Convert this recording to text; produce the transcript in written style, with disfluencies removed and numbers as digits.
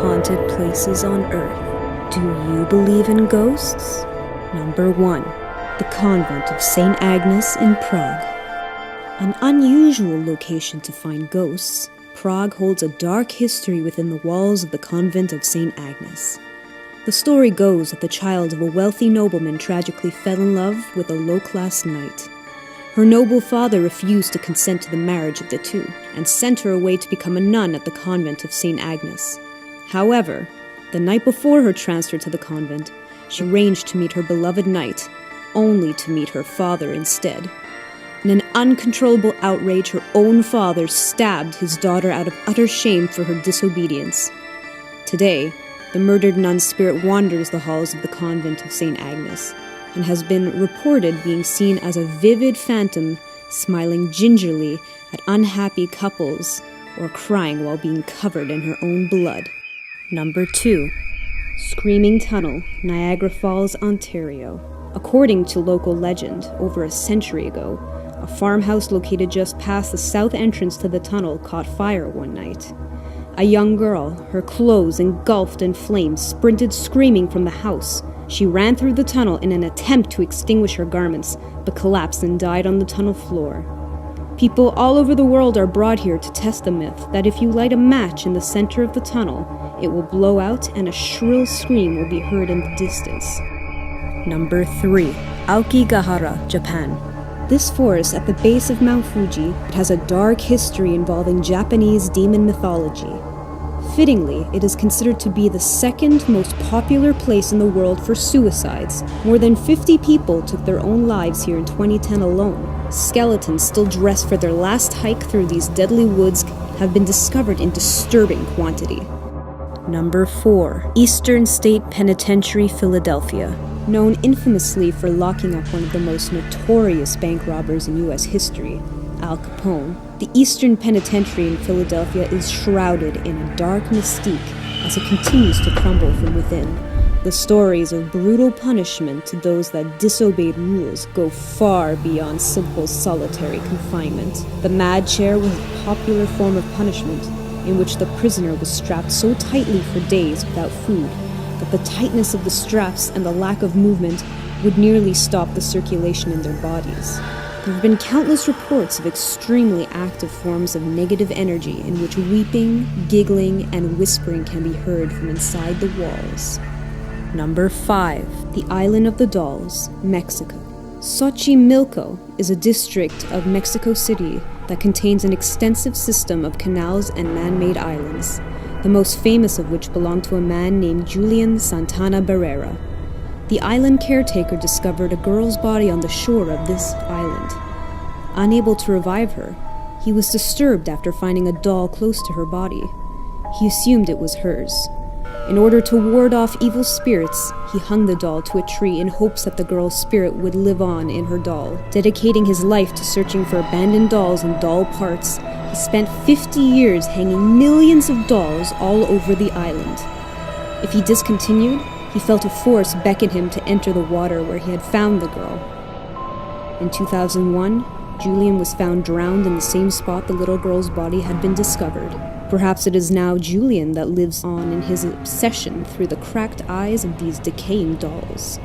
haunted places on Earth. Do you believe in ghosts? Number 1. The Convent of St. Agnes in Prague. An unusual location to find ghosts, Prague holds a dark history within the walls of the Convent of St. Agnes. The story goes that the child of a wealthy nobleman tragically fell in love with a low-class knight. Her noble father refused to consent to the marriage of the two, and sent her away to become a nun at the convent of St. Agnes. However, the night before her transfer to the convent, she arranged to meet her beloved knight, only to meet her father instead. In an uncontrollable outrage, her own father stabbed his daughter out of utter shame for her disobedience. Today, the murdered nun's spirit wanders the halls of the convent of St. Agnes, and has been reported being seen as a vivid phantom smiling gingerly at unhappy couples or crying while being covered in her own blood. Number 2. Screaming Tunnel, Niagara Falls, Ontario. According to local legend, over a century ago, a farmhouse located just past the south entrance to the tunnel caught fire one night. A young girl, her clothes engulfed in flames, sprinted screaming from the house. She ran through the tunnel in an attempt to extinguish her garments, but collapsed and died on the tunnel floor. People all over the world are brought here to test the myth that if you light a match in the center of the tunnel, it will blow out and a shrill scream will be heard in the distance. Number 3. Aokigahara, Japan. This forest at the base of Mount Fuji has a dark history involving Japanese demon mythology. Fittingly, it is considered to be the second most popular place in the world for suicides. More than 50 people took their own lives here in 2010 alone. Skeletons still dressed for their last hike through these deadly woods have been discovered in disturbing quantity. Number 4. Eastern State Penitentiary, Philadelphia. Known infamously for locking up one of the most notorious bank robbers in U.S. history, Al Capone, the Eastern Penitentiary in Philadelphia is shrouded in a dark mystique as it continues to crumble from within. The stories of brutal punishment to those that disobeyed rules go far beyond simple solitary confinement. The mad chair was a popular form of punishment, in which the prisoner was strapped so tightly for days without food that the tightness of the straps and the lack of movement would nearly stop the circulation in their bodies. There have been countless reports of extremely active forms of negative energy in which weeping, giggling, and whispering can be heard from inside the walls. Number 5. The Island of the Dolls, Mexico. Xochimilco is a district of Mexico City that contains an extensive system of canals and man-made islands, the most famous of which belonged to a man named Julian Santana Barrera. The island caretaker discovered a girl's body on the shore of this island. Unable to revive her, he was disturbed after finding a doll close to her body. He assumed it was hers. In order to ward off evil spirits, he hung the doll to a tree in hopes that the girl's spirit would live on in her doll. Dedicating his life to searching for abandoned dolls and doll parts, he spent 50 years hanging millions of dolls all over the island. If he discontinued, he felt a force beckon him to enter the water where he had found the girl. In 2001, Julian was found drowned in the same spot the little girl's body had been discovered. Perhaps it is now Julian that lives on in his obsession through the cracked eyes of these decaying dolls.